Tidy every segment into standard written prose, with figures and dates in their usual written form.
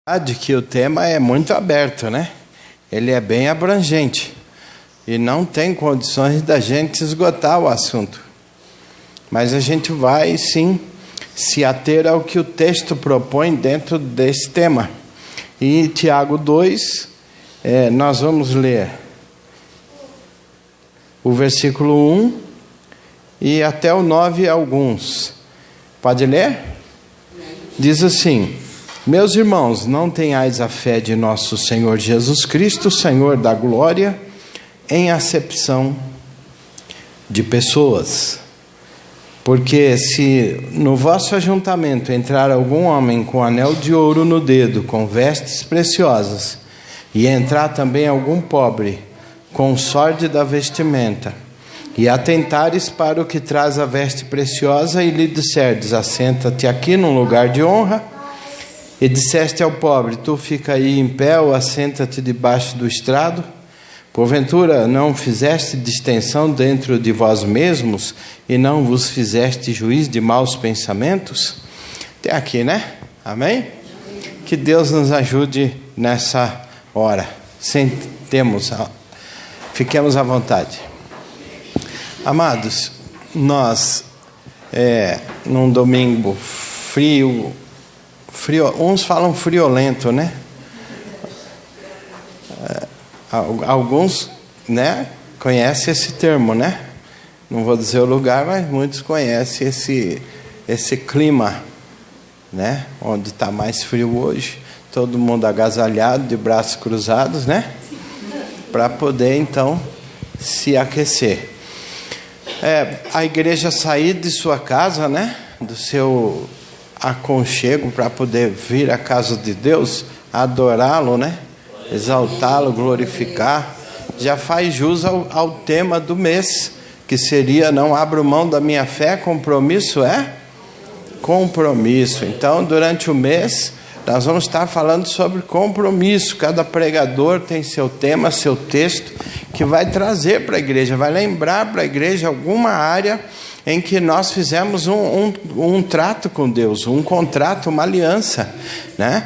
De que o tema é muito aberto, né? Ele é bem abrangente e não tem condições da gente esgotar o assunto. Mas a gente vai, sim, se ater ao que o texto propõe dentro desse tema. E em Tiago 2, nós vamos ler o versículo 1 e até o 9 alguns. Pode ler? Diz assim: meus irmãos, não tenhais a fé de nosso Senhor Jesus Cristo, Senhor da glória, em acepção de pessoas. Porque se no vosso ajuntamento entrar algum homem com anel de ouro no dedo, com vestes preciosas, e entrar também algum pobre com sórdida vestimenta, e atentares para o que traz a veste preciosa, e lhe disserdes: assenta-te aqui num lugar de honra, e disseste ao pobre: tu fica aí em pé, ou assenta-te debaixo do estrado, porventura não fizeste distinção dentro de vós mesmos, e não vos fizeste juiz de maus pensamentos? Até aqui, né? Amém? Que Deus nos ajude nessa hora. Fiquemos à vontade. Amados, nós, num domingo frio, uns falam friolento, né? Alguns, né, conhecem esse termo, né? Não vou dizer o lugar, mas muitos conhecem esse clima, né? Onde está mais frio hoje, todo mundo agasalhado, de braços cruzados, né? Para poder então se aquecer. A igreja sair de sua casa, né? Do seu aconchego, para poder vir à casa de Deus, adorá-lo, né? Exaltá-lo, glorificar, já faz jus ao tema do mês, que seria: não abro mão da minha fé. Compromisso compromisso. Então, durante o mês, nós vamos estar falando sobre compromisso. Cada pregador tem seu tema, seu texto, que vai trazer para a igreja, vai lembrar para a igreja alguma área em que nós fizemos um trato com Deus, um contrato, uma aliança, né?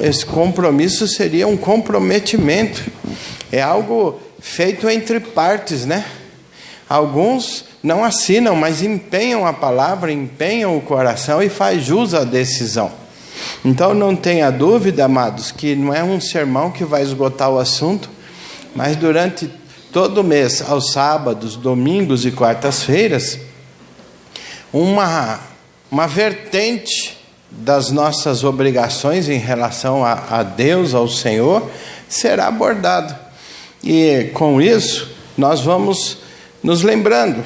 Esse compromisso seria um comprometimento, é algo feito entre partes, né? Alguns não assinam, mas empenham a palavra, empenham o coração e faz jus à decisão. Então não tenha dúvida, amados, que não é um sermão que vai esgotar o assunto, mas durante todo mês, aos sábados, domingos e quartas-feiras, uma vertente das nossas obrigações em relação a Deus, ao Senhor, será abordado. E com isso, nós vamos nos lembrando.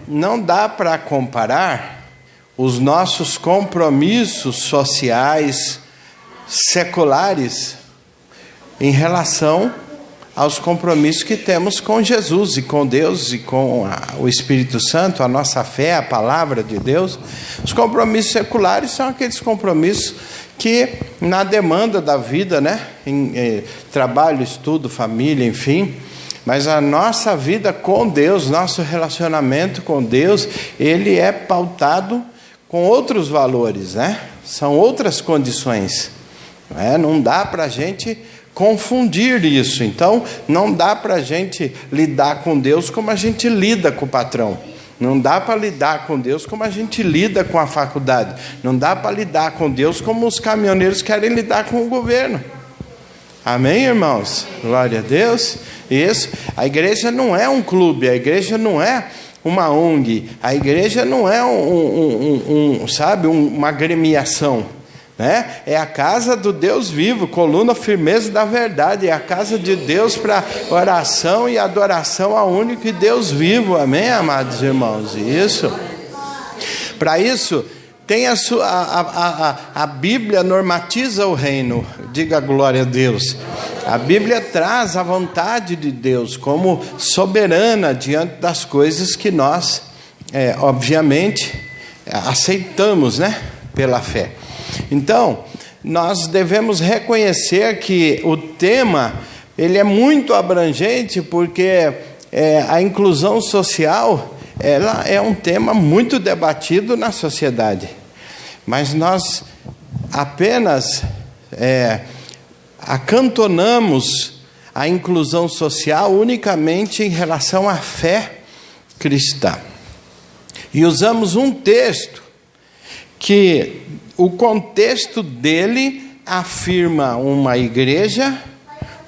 Não dá para comparar os nossos compromissos sociais, seculares, em relação aos compromissos que temos com Jesus e com Deus e com o Espírito Santo, a nossa fé, a palavra de Deus. Os compromissos seculares são aqueles compromissos que, na demanda da vida, né, em trabalho, estudo, família, enfim, mas a nossa vida com Deus, nosso relacionamento com Deus, ele é pautado com outros valores, né? São outras condições, né? Não dá para a gente confundir isso. Então, não dá para a gente lidar com Deus como a gente lida com o patrão. Não dá para lidar com Deus como a gente lida com a faculdade. Não dá para lidar com Deus como os caminhoneiros querem lidar com o governo. Amém, irmãos? Glória a Deus. Isso. A igreja não é um clube, a igreja não é uma ONG, a igreja não é uma agremiação, né? É a casa do Deus vivo, coluna firmeza da verdade, é a casa de Deus para oração e adoração ao único Deus vivo. Amém, amados irmãos? Isso. Para isso, tem a Bíblia normatiza o reino. Diga glória a Deus. A Bíblia traz a vontade de Deus como soberana diante das coisas que nós, obviamente, aceitamos, né? Pela fé. Então, nós devemos reconhecer que o tema, ele é muito abrangente, porque a inclusão social, ela é um tema muito debatido na sociedade. Mas nós apenas acantonamos a inclusão social unicamente em relação à fé cristã. E usamos um texto que o contexto dele afirma uma igreja,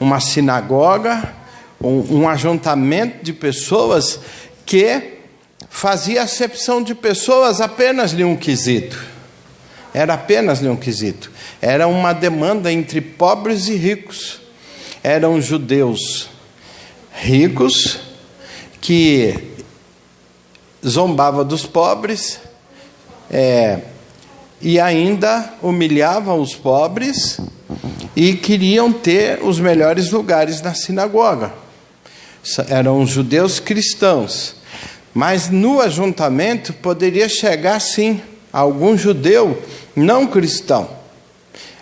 uma sinagoga, um ajuntamento de pessoas que fazia acepção de pessoas apenas em um quesito. Era apenas em um quesito. Era uma demanda entre pobres e ricos. Eram judeus ricos que zombavam dos pobres e ainda humilhavam os pobres e queriam ter os melhores lugares na sinagoga. Eram judeus cristãos. Mas no ajuntamento poderia chegar, sim, algum judeu não cristão,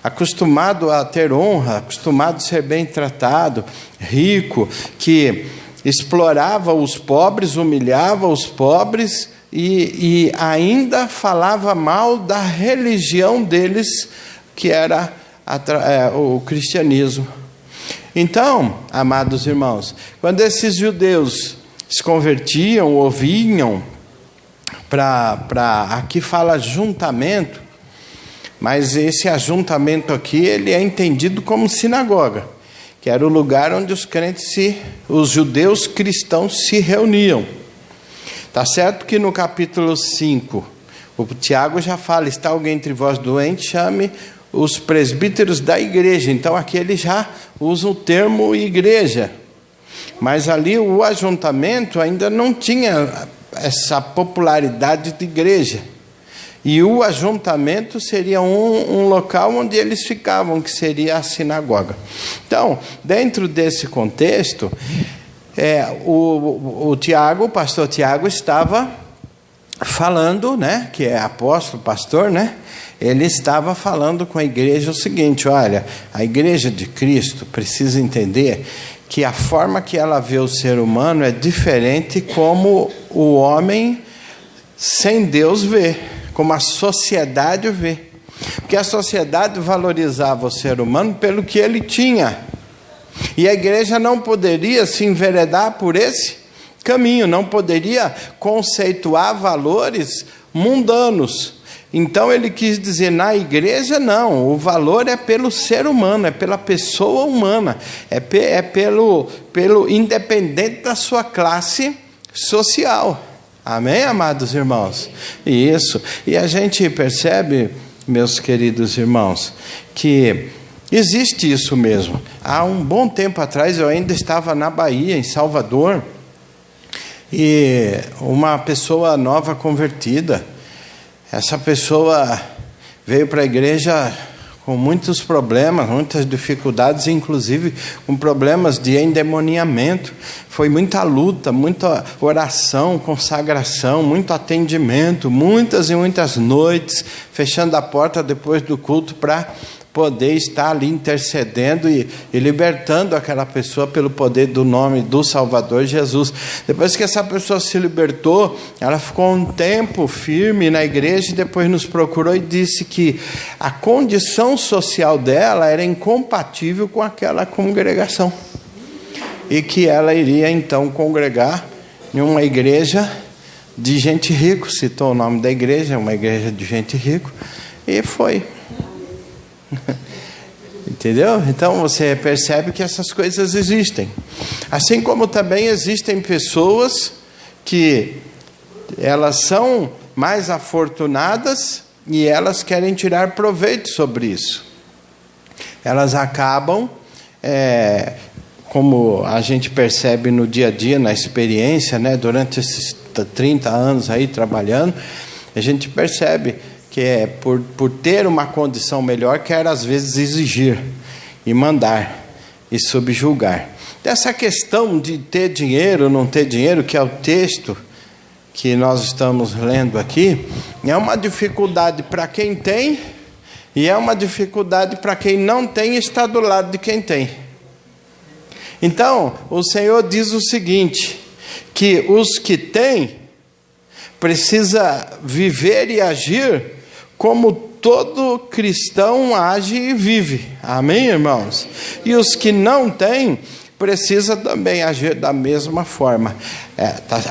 acostumado a ter honra, acostumado a ser bem tratado, rico, que explorava os pobres, humilhava os pobres e ainda falava mal da religião deles, que era o cristianismo. Então, amados irmãos, quando esses judeus se convertiam, ou vinham aqui fala ajuntamento, mas esse ajuntamento aqui, ele é entendido como sinagoga, que era o lugar onde os crentes, os judeus cristãos se reuniam. Tá certo que no capítulo 5, o Tiago já fala, está alguém entre vós doente, chame os presbíteros da igreja. Então aqui ele já usa o termo igreja. Mas ali o ajuntamento ainda não tinha essa popularidade de igreja. E o ajuntamento seria um local onde eles ficavam, que seria a sinagoga. Então, dentro desse contexto, o Tiago, o pastor Tiago, estava falando, né, que é apóstolo, pastor, né? Ele estava falando com a igreja o seguinte: olha, a igreja de Cristo precisa entender que a forma que ela vê o ser humano é diferente como o homem sem Deus vê, como a sociedade vê. Porque a sociedade valorizava o ser humano pelo que ele tinha. E a igreja não poderia se enveredar por esse caminho, não poderia conceituar valores mundanos. Então ele quis dizer, na igreja não, o valor é pelo ser humano, é pela pessoa humana, é pelo independente da sua classe social. Amém, amados irmãos? Isso. E a gente percebe, meus queridos irmãos, que existe isso mesmo. Há um bom tempo atrás eu ainda estava na Bahia, em Salvador, e uma pessoa nova convertida, essa pessoa veio para a igreja com muitos problemas, muitas dificuldades, inclusive com problemas de endemoniamento. Foi muita luta, muita oração, consagração, muito atendimento, muitas e muitas noites, fechando a porta depois do culto para poder estar ali intercedendo e libertando aquela pessoa pelo poder do nome do Salvador Jesus. Depois que essa pessoa se libertou, ela ficou um tempo firme na igreja e depois nos procurou e disse que a condição social dela era incompatível com aquela congregação e que ela iria então congregar em uma igreja de gente rica. Citou o nome da igreja, uma igreja de gente rica, e foi. Entendeu? Então você percebe que essas coisas existem. Assim como também existem pessoas que elas são mais afortunadas e elas querem tirar proveito sobre isso. Elas acabam, como a gente percebe no dia a dia, na experiência, né, durante esses 30 anos aí trabalhando, a gente percebe que por ter uma condição melhor, quer às vezes exigir e mandar e subjugar. Essa questão de ter dinheiro ou não ter dinheiro, que é o texto que nós estamos lendo aqui, é uma dificuldade para quem tem e é uma dificuldade para quem não tem e está do lado de quem tem. Então, o Senhor diz o seguinte, que os que têm precisa viver e agir como todo cristão age e vive. Amém, irmãos? E os que não têm, precisa também agir da mesma forma.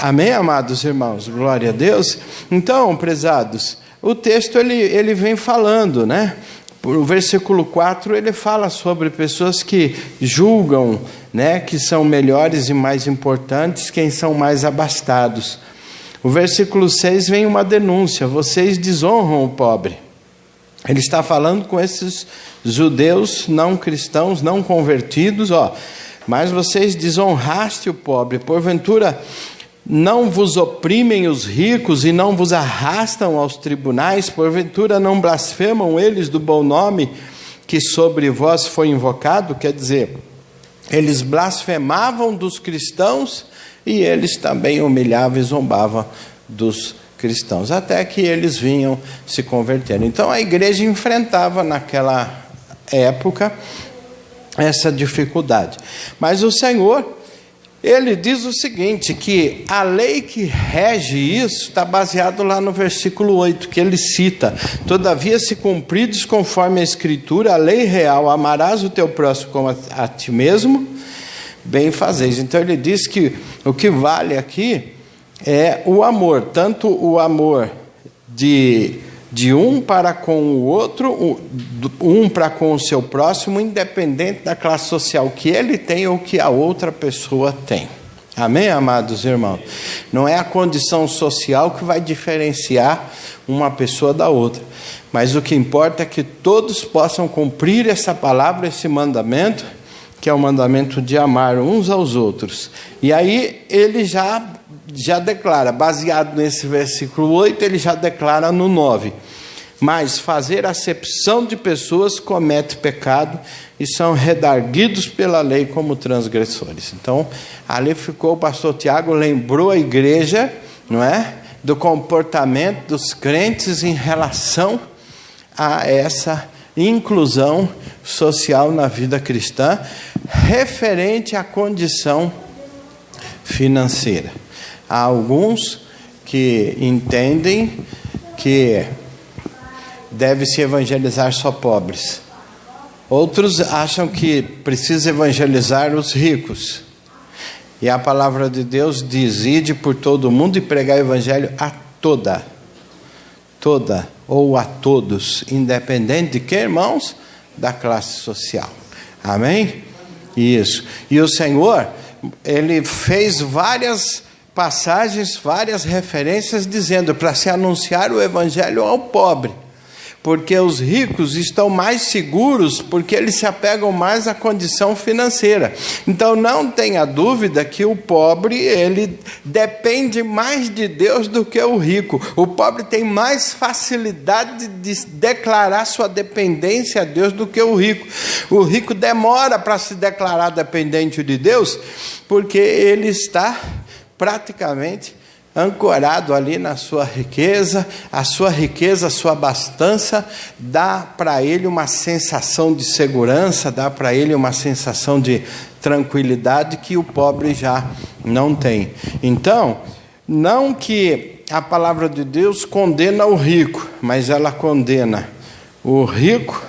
Amém, amados irmãos? Glória a Deus. Então, prezados, o texto ele vem falando, né? O versículo 4, ele fala sobre pessoas que julgam, né, que são melhores e mais importantes, quem são mais abastados. O versículo 6 vem uma denúncia: vocês desonram o pobre. Ele está falando com esses judeus não cristãos, não convertidos, mas vocês desonraste o pobre. Porventura não vos oprimem os ricos e não vos arrastam aos tribunais? Porventura não blasfemam eles do bom nome que sobre vós foi invocado? Quer dizer, eles blasfemavam dos cristãos e eles também humilhavam e zombavam dos cristãos, até que eles vinham se convertendo. Então a igreja enfrentava naquela época essa dificuldade. Mas o Senhor, Ele diz o seguinte, que a lei que rege isso está baseado lá no versículo 8, que ele cita: todavia, se cumpridos conforme a Escritura, a lei real, amarás o teu próximo como a ti mesmo, bem fazeis. Então ele diz que o que vale aqui é o amor, tanto o amor de um para com o outro, um para com o seu próximo, independente da classe social que ele tem ou que a outra pessoa tem. Amém, amados irmãos? Não é a condição social que vai diferenciar uma pessoa da outra, mas o que importa é que todos possam cumprir essa palavra, esse mandamento, que é o mandamento de amar uns aos outros. E aí ele já declara, baseado nesse versículo 8, ele já declara no 9: mas fazer acepção de pessoas comete pecado e são redarguidos pela lei como transgressores. Então, ali ficou, o pastor Tiago lembrou a igreja, não é, do comportamento dos crentes em relação a essa inclusão social na vida cristã, referente à condição financeira. Há alguns que entendem que deve-se evangelizar só pobres. Outros acham que precisa evangelizar os ricos. E a palavra de Deus diz: ide por todo o mundo e pregar o evangelho a toda ou a todos, independente de que, irmãos? Da classe social. Amém? Isso. E o Senhor, Ele fez várias passagens, várias referências, dizendo para se anunciar o evangelho ao pobre, porque os ricos estão mais seguros, porque eles se apegam mais à condição financeira. Então não tenha dúvida que o pobre, ele depende mais de Deus do que o rico. O pobre tem mais facilidade de declarar sua dependência a Deus do que o rico. O rico demora para se declarar dependente de Deus, porque ele está praticamente ancorado ali na sua riqueza. A sua riqueza, a sua abastança dá para ele uma sensação de segurança, dá para ele uma sensação de tranquilidade que o pobre já não tem. Então, não que a palavra de Deus condena o rico, mas ela condena o rico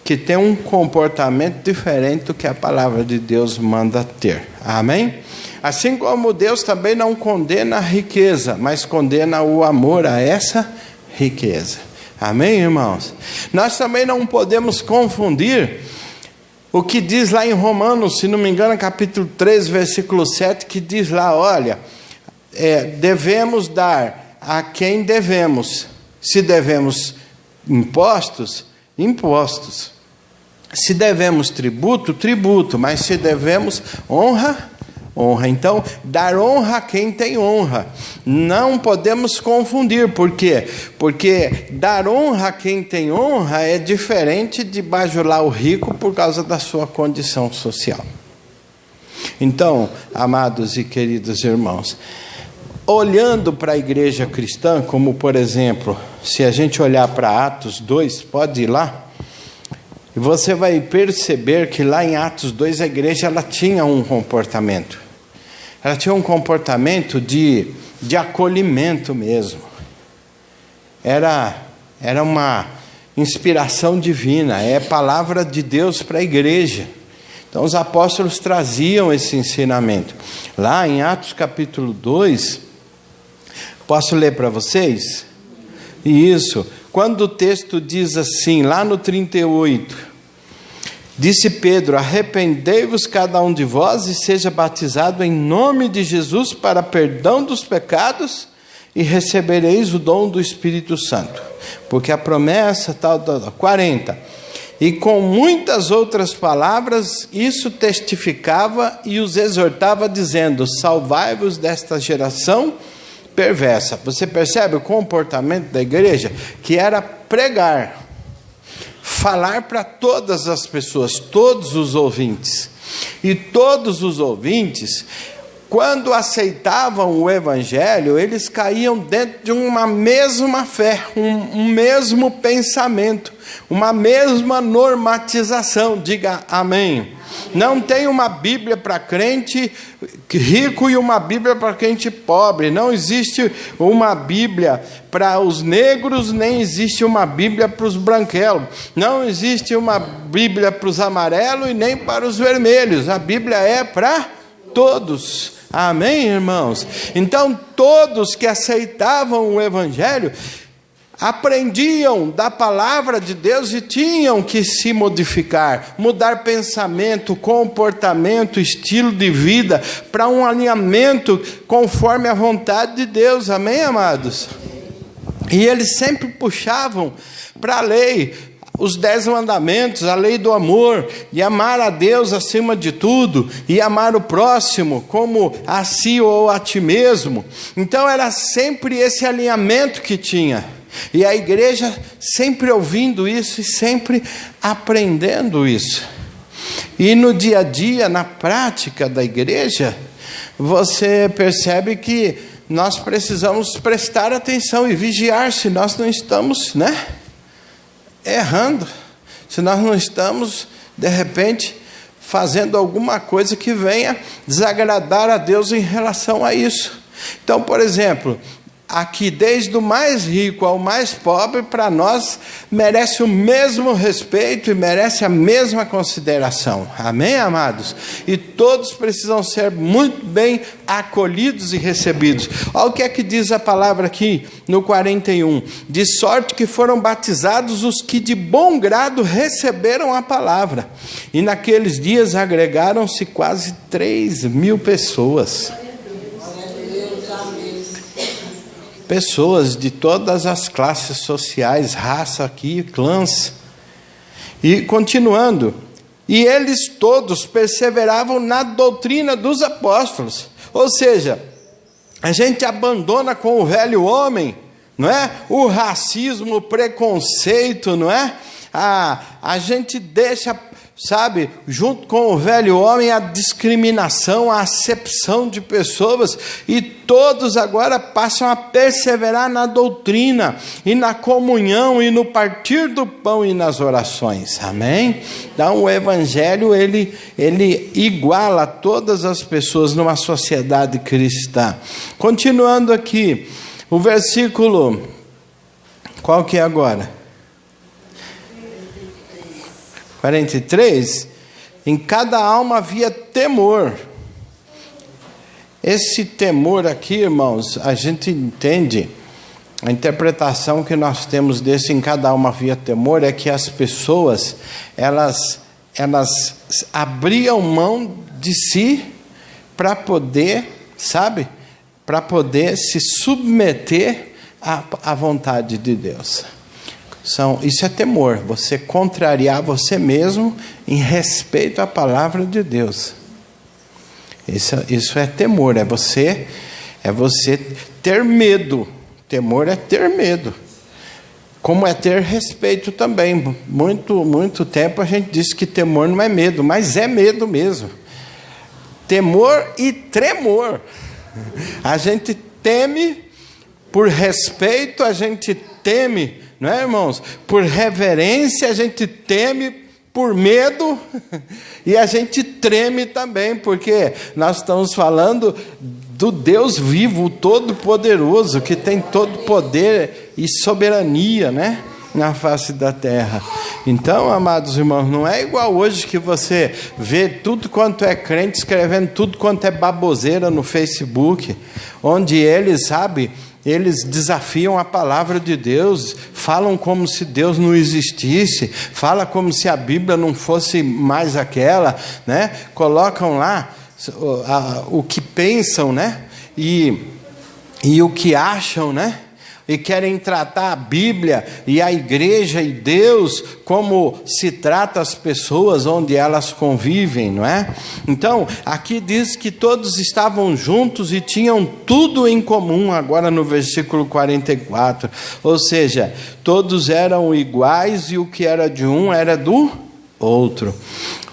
que tem um comportamento diferente do que a palavra de Deus manda ter. Amém? Assim como Deus também não condena a riqueza, mas condena o amor a essa riqueza. Amém, irmãos? Nós também não podemos confundir o que diz lá em Romanos, se não me engano, capítulo 3, versículo 7, que diz lá: olha, devemos dar a quem devemos. Se devemos impostos, impostos. Se devemos tributo, tributo. Mas se devemos honra, honra. Então, dar honra a quem tem honra. Não podemos confundir. Por quê? Porque dar honra a quem tem honra é diferente de bajular o rico por causa da sua condição social. Então, amados e queridos irmãos, olhando para a igreja cristã, como por exemplo, se a gente olhar para Atos 2, pode ir lá, e você vai perceber que lá em Atos 2 a igreja ela tinha um comportamento. Ela tinha um comportamento de acolhimento mesmo. Era uma inspiração divina, é palavra de Deus para a igreja. Então os apóstolos traziam esse ensinamento. Lá em Atos capítulo 2, posso ler para vocês? Isso, quando o texto diz assim, lá no 38, disse Pedro: arrependei-vos cada um de vós e seja batizado em nome de Jesus para perdão dos pecados e recebereis o dom do Espírito Santo. Porque a promessa, 40... E com muitas outras palavras, isso testificava e os exortava, dizendo: salvai-vos desta geração perversa. Você percebe o comportamento da igreja? Que era pregar, falar para todas as pessoas, todos os ouvintes. E todos os ouvintes, quando aceitavam o evangelho, eles caíam dentro de uma mesma fé, um mesmo pensamento, uma mesma normatização. Diga amém. Não tem uma Bíblia para crente rico e uma Bíblia para crente pobre. Não existe uma Bíblia para os negros, nem existe uma Bíblia para os branquelos. Não existe uma Bíblia para os amarelos e nem para os vermelhos. A Bíblia é para todos. Amém, irmãos? Então, todos que aceitavam o evangelho aprendiam da palavra de Deus e tinham que se modificar, mudar pensamento, comportamento, estilo de vida, para um alinhamento conforme a vontade de Deus. Amém, amados? E eles sempre puxavam para a lei, os 10 mandamentos, a lei do amor, e amar a Deus acima de tudo, e amar o próximo como a si ou a ti mesmo. Então era sempre esse alinhamento que tinha, e a igreja sempre ouvindo isso e sempre aprendendo isso. E no dia a dia, na prática da igreja, você percebe que nós precisamos prestar atenção e vigiar se nós não estamos, errando, se nós não estamos, de repente, fazendo alguma coisa que venha desagradar a Deus em relação a isso. Então, por exemplo, aqui desde o mais rico ao mais pobre, para nós, merece o mesmo respeito e merece a mesma consideração. Amém, amados? E todos precisam ser muito bem acolhidos e recebidos. Olha o que é que diz a palavra aqui no 41. De sorte que foram batizados os que de bom grado receberam a palavra. E naqueles dias agregaram-se quase 3.000 pessoas. Pessoas de todas as classes sociais, raça aqui, clãs. E continuando, e eles todos perseveravam na doutrina dos apóstolos. Ou seja, a gente abandona com o velho homem, não é? O racismo, o preconceito, não é? A gente deixa, sabe, junto com o velho homem, a discriminação, a acepção de pessoas, e todos agora passam a perseverar na doutrina, e na comunhão, e no partir do pão, e nas orações. Amém? Então o evangelho, ele iguala todas as pessoas numa sociedade cristã. Continuando aqui, o versículo, qual que é agora? 43, em cada alma havia temor. Esse temor aqui, irmãos, a gente entende, a interpretação que nós temos desse em cada alma havia temor, é que as pessoas, elas abriam mão de si para poder, sabe, para poder se submeter à vontade de Deus. Isso é temor, você contrariar você mesmo em respeito à palavra de Deus. Isso é temor, é você ter medo. Temor é ter medo, como é ter respeito também. Muito tempo a gente disse que temor não é medo, mas é medo mesmo. Temor e tremor. A gente teme por respeito, a gente teme, não é, irmãos? Por reverência, a gente teme por medo, e a gente treme também, porque nós estamos falando do Deus vivo, o Todo-Poderoso, que tem todo poder e soberania, né? na face da terra. Então, amados irmãos, não é igual hoje que você vê tudo quanto é crente escrevendo tudo quanto é baboseira no Facebook, onde eles, sabe, eles desafiam a palavra de Deus, falam como se Deus não existisse, fala como se a Bíblia não fosse mais aquela, né? Colocam lá o que pensam, né? E o que acham, né? E querem tratar a Bíblia e a igreja e Deus como se trata as pessoas onde elas convivem, não é? Então, aqui diz que todos estavam juntos e tinham tudo em comum, agora no versículo 44. Ou seja, todos eram iguais e o que era de um era do outro.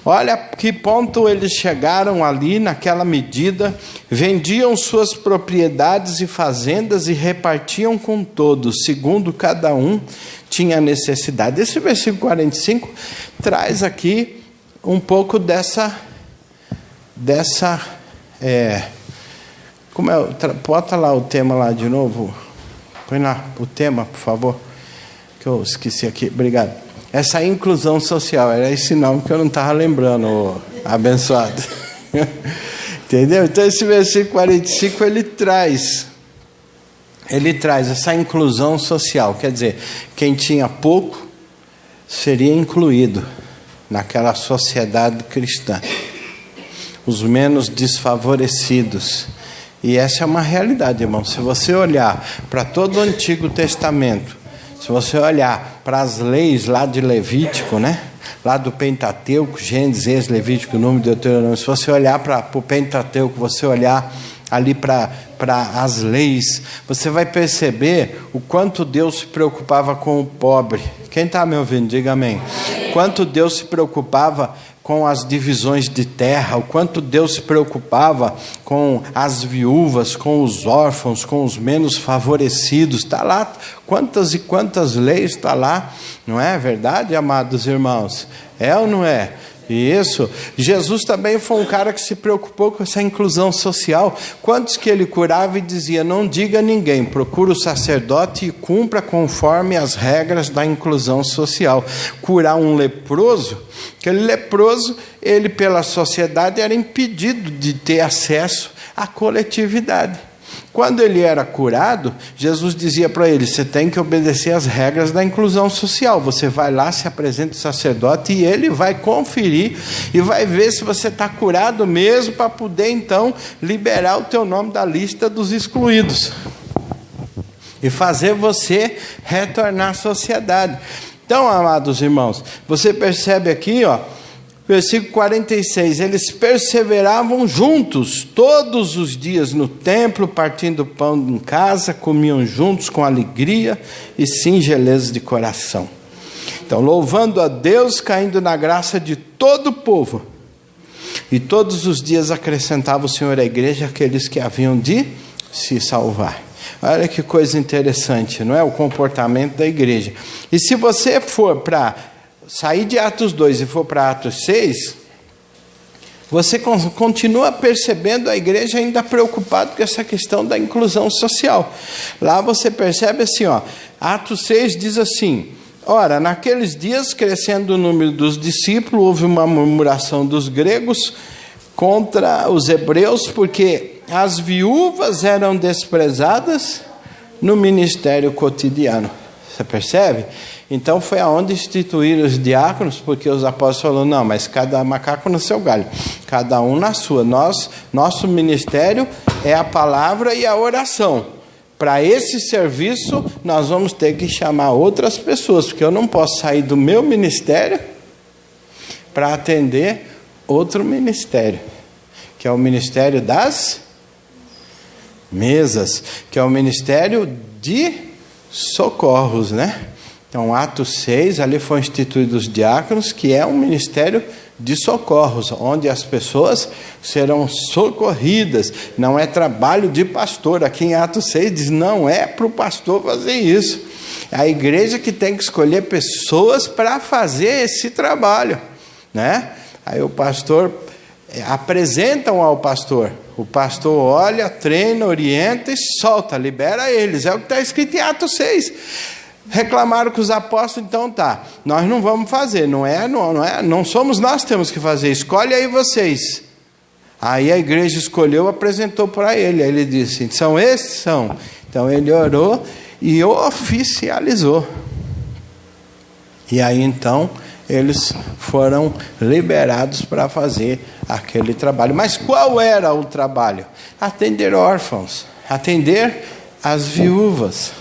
Olha que ponto eles chegaram ali naquela medida, vendiam suas propriedades e fazendas e repartiam com todos, segundo cada um tinha necessidade. Esse versículo 45 traz aqui um pouco dessa bota lá o tema lá de novo, põe lá o tema, por favor, que eu esqueci aqui, obrigado. Essa inclusão social, era esse nome que eu não estava lembrando, abençoado. Entendeu? Então esse versículo 45, ele traz essa inclusão social. Quer dizer, quem tinha pouco seria incluído naquela sociedade cristã. Os menos desfavorecidos. E essa é uma realidade, irmão. Se você olhar para todo o Antigo Testamento, se você olhar para as leis lá de Levítico, né? Lá do Pentateuco, Gênesis, Êxodo, Levítico, Número, Deuteronômio. Se você olhar para o Pentateuco, você olhar ali para as leis, você vai perceber o quanto Deus se preocupava com o pobre. Quem está me ouvindo, diga amém. Quanto Deus se preocupava com as divisões de terra, o quanto Deus se preocupava com as viúvas, com os órfãos, com os menos favorecidos. Está lá, quantas e quantas leis está lá, não é verdade, amados irmãos? É ou não é? Isso. Jesus também foi um cara que se preocupou com essa inclusão social. Quantos que ele curava e dizia, não diga a ninguém, procura o sacerdote e cumpra conforme as regras da inclusão social. Curar um leproso, aquele leproso, ele pela sociedade era impedido de ter acesso à coletividade. Quando ele era curado, Jesus dizia para ele, você tem que obedecer às regras da inclusão social. Você vai lá, se apresenta o sacerdote e ele vai conferir e vai ver se você está curado mesmo, para poder então liberar o teu nome da lista dos excluídos e fazer você retornar à sociedade. Então, amados irmãos, você percebe aqui, ó, versículo 46, eles perseveravam juntos todos os dias no templo, partindo pão em casa, comiam juntos com alegria e singeleza de coração. Então, louvando a Deus, caindo na graça de todo o povo. E todos os dias acrescentava o Senhor à igreja aqueles que haviam de se salvar. Olha que coisa interessante, não é? O comportamento da igreja. E se você for para sair de Atos 2 e for para Atos 6, você continua percebendo a igreja ainda preocupada com essa questão da inclusão social. Lá você percebe assim, ó, Atos 6 diz assim, ora, naqueles dias, crescendo o número dos discípulos, houve uma murmuração dos gregos contra os hebreus, porque as viúvas eram desprezadas no ministério cotidiano. Você percebe? Então foi aonde instituíram os diáconos, porque os apóstolos falaram, não, mas cada macaco no seu galho, cada um na sua. Nosso ministério é a palavra e a oração. Para esse serviço, nós vamos ter que chamar outras pessoas, porque eu não posso sair do meu ministério para atender outro ministério, que é o ministério das mesas, que é o ministério de socorros, né? Então, Atos 6, ali foram instituídos os diáconos, que é um ministério de socorros, onde as pessoas serão socorridas. Não é trabalho de pastor. Aqui em Atos 6 diz, não é para o pastor fazer isso. É a igreja que tem que escolher pessoas para fazer esse trabalho, né? Aí o pastor, apresentam ao pastor. O pastor olha, treina, orienta e solta, libera eles. É o que está escrito em Atos 6. Reclamaram com os apóstolos, então tá, nós não vamos fazer, não somos nós que temos que fazer, escolhe aí vocês. Aí a igreja escolheu, apresentou para ele, aí ele disse, são esses? São. Então ele orou e oficializou. E aí então eles foram liberados para fazer aquele trabalho. Mas qual era o trabalho? Atender órfãos, atender as viúvas.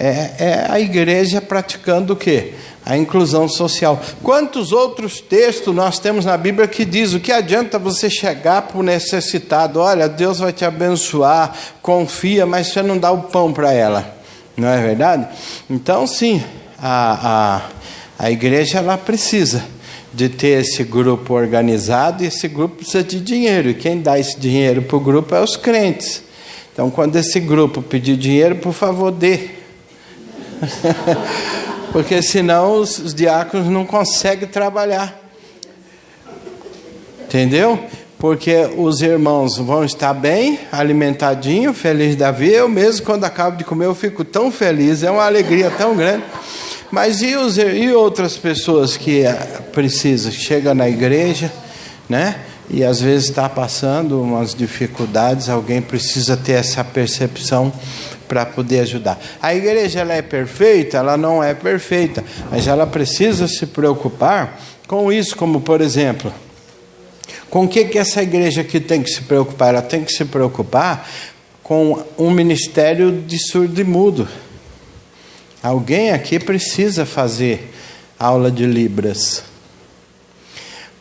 É a igreja praticando o quê? A inclusão social. Quantos outros textos nós temos na Bíblia que diz o que adianta você chegar para o necessitado? Olha, Deus vai te abençoar, confia, mas você não dá o pão para ela. Não é verdade? Então sim, a igreja ela precisa de ter esse grupo organizado, e esse grupo precisa de dinheiro. E quem dá esse dinheiro para o grupo é os crentes. Então quando esse grupo pedir dinheiro, por favor, dê. Porque senão os diáconos não conseguem trabalhar. Entendeu? Porque os irmãos vão estar bem, alimentadinhos, felizes da vida. Eu mesmo, quando acabo de comer, eu fico tão feliz, é uma alegria tão grande. Mas e outras pessoas que precisam? Chega na igreja, né? E às vezes está passando umas dificuldades, alguém precisa ter essa percepção para poder ajudar. A igreja ela é perfeita? Ela não é perfeita, mas ela precisa se preocupar com isso, como por exemplo, com o que essa igreja aqui tem que se preocupar? Ela tem que se preocupar com um ministério de surdo e mudo. Alguém aqui precisa fazer aula de Libras,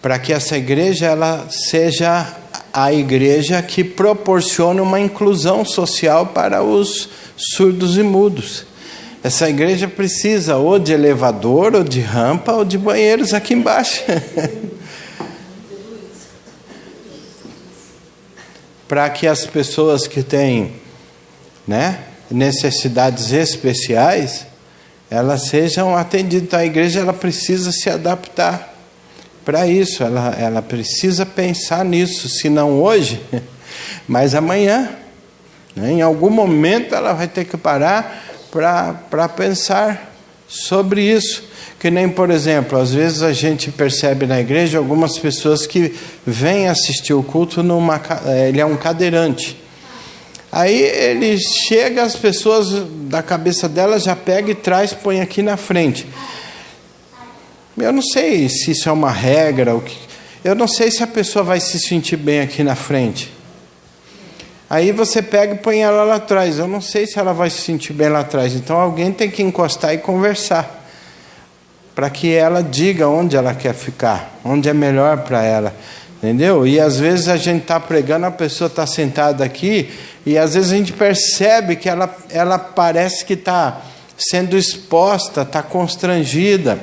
para que essa igreja ela seja a igreja que proporciona uma inclusão social para os surdos e mudos. Essa igreja precisa ou de elevador, ou de rampa, ou de banheiros aqui embaixo. Para que as pessoas que têm, né, necessidades especiais, elas sejam atendidas. Então a igreja ela precisa se adaptar para isso, ela precisa pensar nisso, se não hoje, mas amanhã, né? Em algum momento ela vai ter que parar para pensar sobre isso. Que nem, por exemplo, às vezes a gente percebe na igreja algumas pessoas que vêm assistir o culto, ele é um cadeirante. Aí ele chega, as pessoas da cabeça dela já pega e traz, põe aqui na frente. Eu não sei se isso é uma regra, eu não sei se a pessoa vai se sentir bem aqui na frente. Aí você pega e põe ela lá atrás, eu não sei se ela vai se sentir bem lá atrás. Então alguém tem que encostar e conversar, para que ela diga onde ela quer ficar, onde é melhor para ela, entendeu? E às vezes a gente está pregando, a pessoa está sentada aqui, e às vezes a gente percebe que ela parece que está sendo exposta, está constrangida.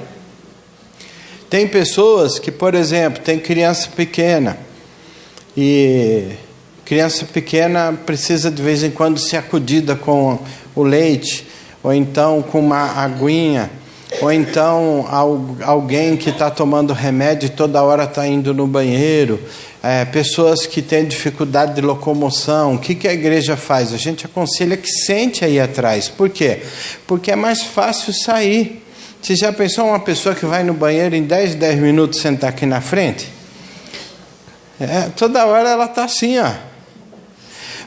Tem pessoas que, por exemplo, tem criança pequena, e criança pequena precisa de vez em quando ser acudida com o leite, ou então com uma aguinha, ou então alguém que está tomando remédio e toda hora está indo no banheiro, pessoas que têm dificuldade de locomoção. O que a igreja faz? A gente aconselha que sente aí atrás. Por quê? Porque é mais fácil sair. Você já pensou uma pessoa que vai no banheiro em 10 minutos sentar aqui na frente? Toda hora ela está assim, ó.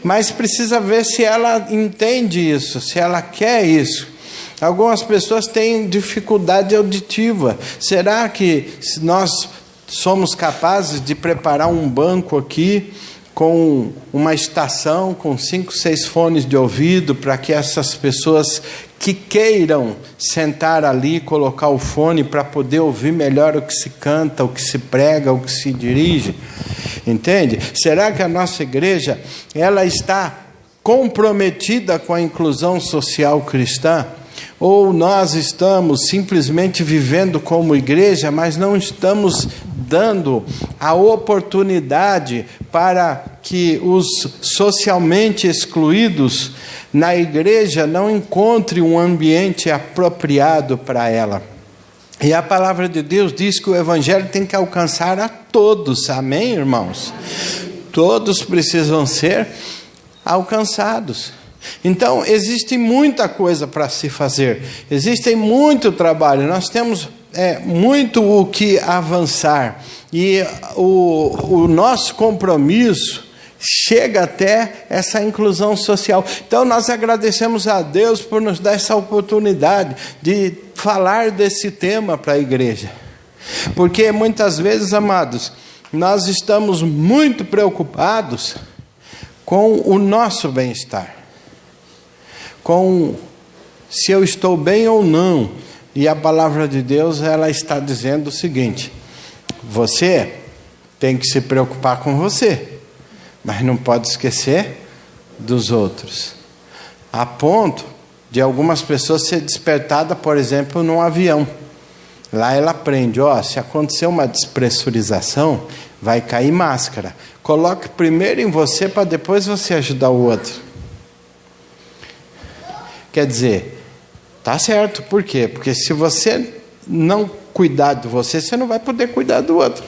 Mas precisa ver se ela entende isso, se ela quer isso. Algumas pessoas têm dificuldade auditiva. Será que nós somos capazes de preparar um banco aqui com uma estação, com 5, 6 fones de ouvido, para que essas pessoas que queiram sentar ali, colocar o fone para poder ouvir melhor o que se canta, o que se prega, o que se dirige? Entende? Será que a nossa igreja ela está comprometida com a inclusão social cristã? Ou nós estamos simplesmente vivendo como igreja, mas não estamos dando a oportunidade para que os socialmente excluídos na igreja não encontrem um ambiente apropriado para ela? E a palavra de Deus diz que o evangelho tem que alcançar a todos, amém, irmãos? Todos precisam ser alcançados. Então, existe muita coisa para se fazer, existe muito trabalho, nós temos muito o que avançar, e o nosso compromisso chega até essa inclusão social. Então, nós agradecemos a Deus por nos dar essa oportunidade de falar desse tema para a igreja, porque muitas vezes, amados, nós estamos muito preocupados com o nosso bem-estar, com se eu estou bem ou não. E a palavra de Deus, ela está dizendo o seguinte: você tem que se preocupar com você, mas não pode esquecer dos outros. A ponto de algumas pessoas ser despertada, por exemplo, num avião. Lá ela aprende, se acontecer uma despressurização, vai cair máscara. Coloque primeiro em você para depois você ajudar o outro. Quer dizer, tá certo. Por quê? Porque se você não cuidar de você, você não vai poder cuidar do outro,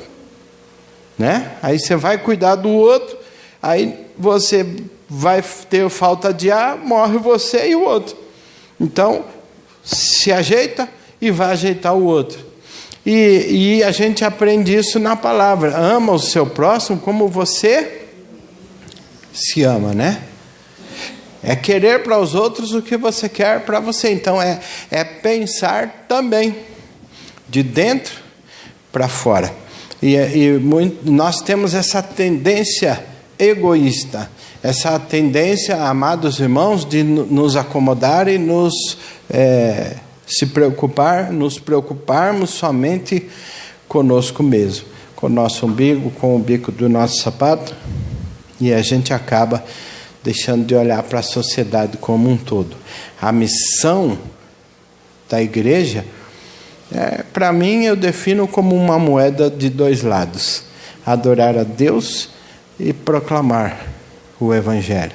né? Aí você vai cuidar do outro, aí você vai ter falta de ar, morre você e o outro. Então, se ajeita e vai ajeitar o outro. E a gente aprende isso na palavra: ama o seu próximo como você se ama, né? É querer para os outros o que você quer para você. Então é pensar também de dentro para fora. Nós temos essa tendência egoísta, essa tendência, amados irmãos, de nos acomodar e nos preocuparmos somente conosco mesmo, com o nosso umbigo, com o bico do nosso sapato, e a gente acaba deixando de olhar para a sociedade como um todo. A missão da igreja, para mim, eu defino como uma moeda de dois lados: adorar a Deus e proclamar o Evangelho.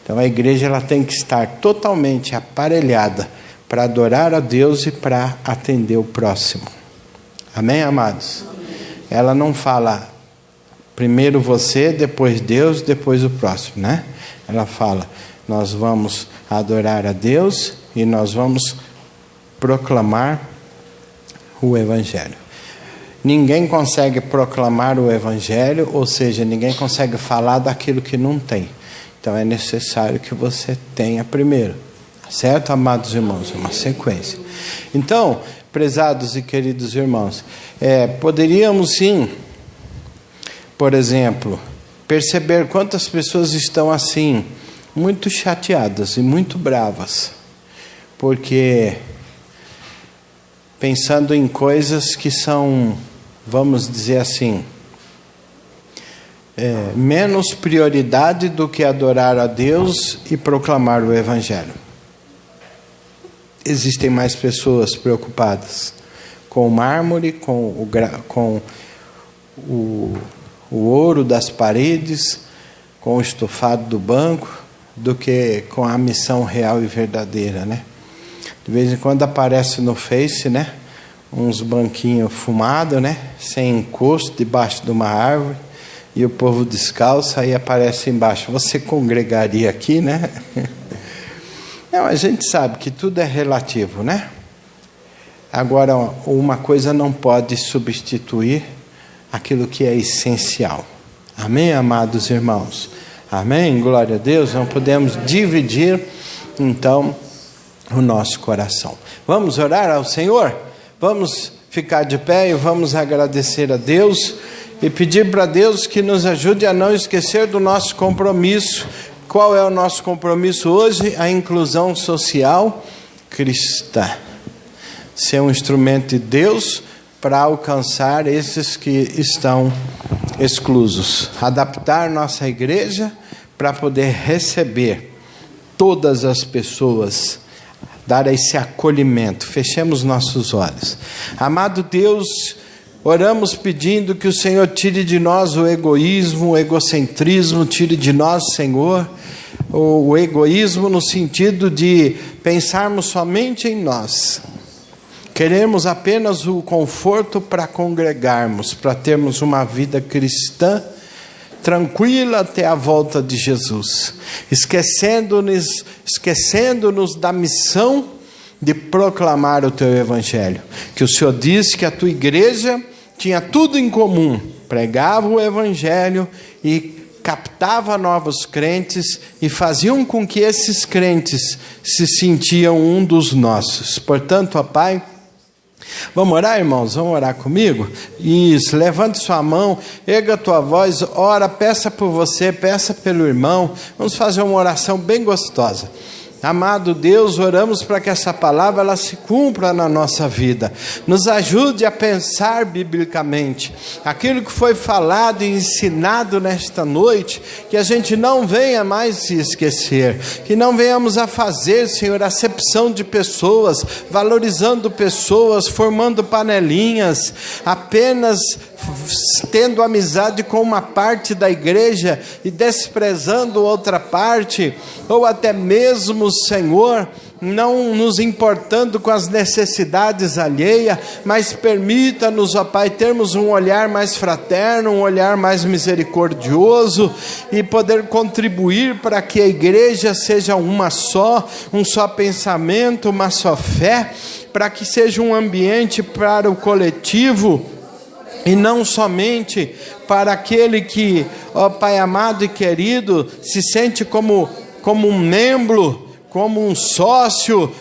Então a igreja, ela tem que estar totalmente aparelhada para adorar a Deus e para atender o próximo. Amém, amados? Ela não fala primeiro você, depois Deus, depois o próximo, né? Ela fala: nós vamos adorar a Deus e nós vamos proclamar o Evangelho. Ninguém consegue proclamar o Evangelho, ou seja, ninguém consegue falar daquilo que não tem. Então é necessário que você tenha primeiro. Certo, amados irmãos? É uma sequência. Então, prezados e queridos irmãos, poderíamos sim, por exemplo, perceber quantas pessoas estão assim, muito chateadas e muito bravas, porque pensando em coisas que são, vamos dizer assim, menos prioridade do que adorar a Deus e proclamar o Evangelho. Existem mais pessoas preocupadas com o mármore, com o ouro das paredes, com o estofado do banco, do que com a missão real e verdadeira, né? De vez em quando aparece no Face, né, uns banquinhos fumados, né, sem encosto, debaixo de uma árvore, e o povo descalço, aí aparece embaixo: você congregaria aqui, né? Não, a gente sabe que tudo é relativo, né? Agora, uma coisa não pode substituir aquilo que é essencial. Amém, amados irmãos? Amém? Glória a Deus. Não podemos dividir, então, o nosso coração. Vamos orar ao Senhor? Vamos ficar de pé e vamos agradecer a Deus e pedir para Deus que nos ajude a não esquecer do nosso compromisso. Qual é o nosso compromisso hoje? A inclusão social cristã. Ser um instrumento de Deus para alcançar esses que estão exclusos. Adaptar nossa igreja para poder receber todas as pessoas, dar esse acolhimento. Fechemos nossos olhos. Amado Deus, oramos pedindo que o Senhor tire de nós o egoísmo, o egocentrismo, tire de nós, Senhor, o egoísmo no sentido de pensarmos somente em nós. Queremos apenas o conforto para congregarmos, para termos uma vida cristã tranquila até a volta de Jesus, esquecendo-nos da missão de proclamar o teu evangelho, que o Senhor disse que a tua igreja tinha tudo em comum, pregava o evangelho e captava novos crentes e faziam com que esses crentes se sentiam um dos nossos. Portanto, ó Pai, vamos orar, irmãos? Vamos orar comigo? Isso, levante sua mão, erga a tua voz, ora, peça por você, peça pelo irmão. Vamos fazer uma oração bem gostosa. Amado Deus, oramos para que essa palavra ela se cumpra na nossa vida. Nos ajude a pensar biblicamente. Aquilo que foi falado e ensinado nesta noite, que a gente não venha mais se esquecer. Que não venhamos a fazer, Senhor, acepção de pessoas, valorizando pessoas, formando panelinhas, apenas tendo amizade com uma parte da igreja e desprezando outra parte, ou até mesmo, Senhor, não nos importando com as necessidades alheias, mas permita-nos, ó Pai, termos um olhar mais fraterno, um olhar mais misericordioso e poder contribuir para que a igreja seja uma só, um só pensamento, uma só fé, para que seja um ambiente para o coletivo e não somente para aquele que, ó Pai amado e querido, se sente como um membro, como um sócio,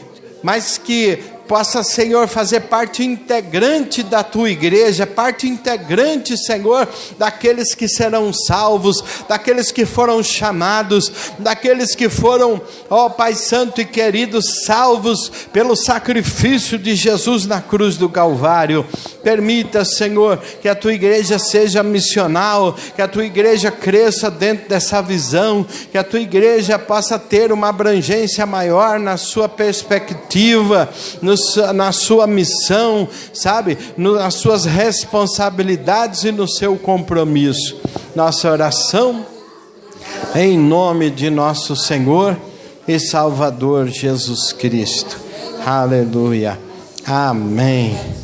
mas que possa, Senhor, fazer parte integrante da tua igreja, parte integrante, Senhor, daqueles que serão salvos, daqueles que foram chamados, daqueles que foram, ó Pai Santo e querido, salvos pelo sacrifício de Jesus na cruz do Calvário. Permita, Senhor, que a tua igreja seja missional, que a tua igreja cresça dentro dessa visão, que a tua igreja possa ter uma abrangência maior na sua perspectiva, na sua missão, sabe, nas suas responsabilidades e no seu compromisso. Nossa oração, em nome de nosso Senhor e Salvador Jesus Cristo. Aleluia. Amém.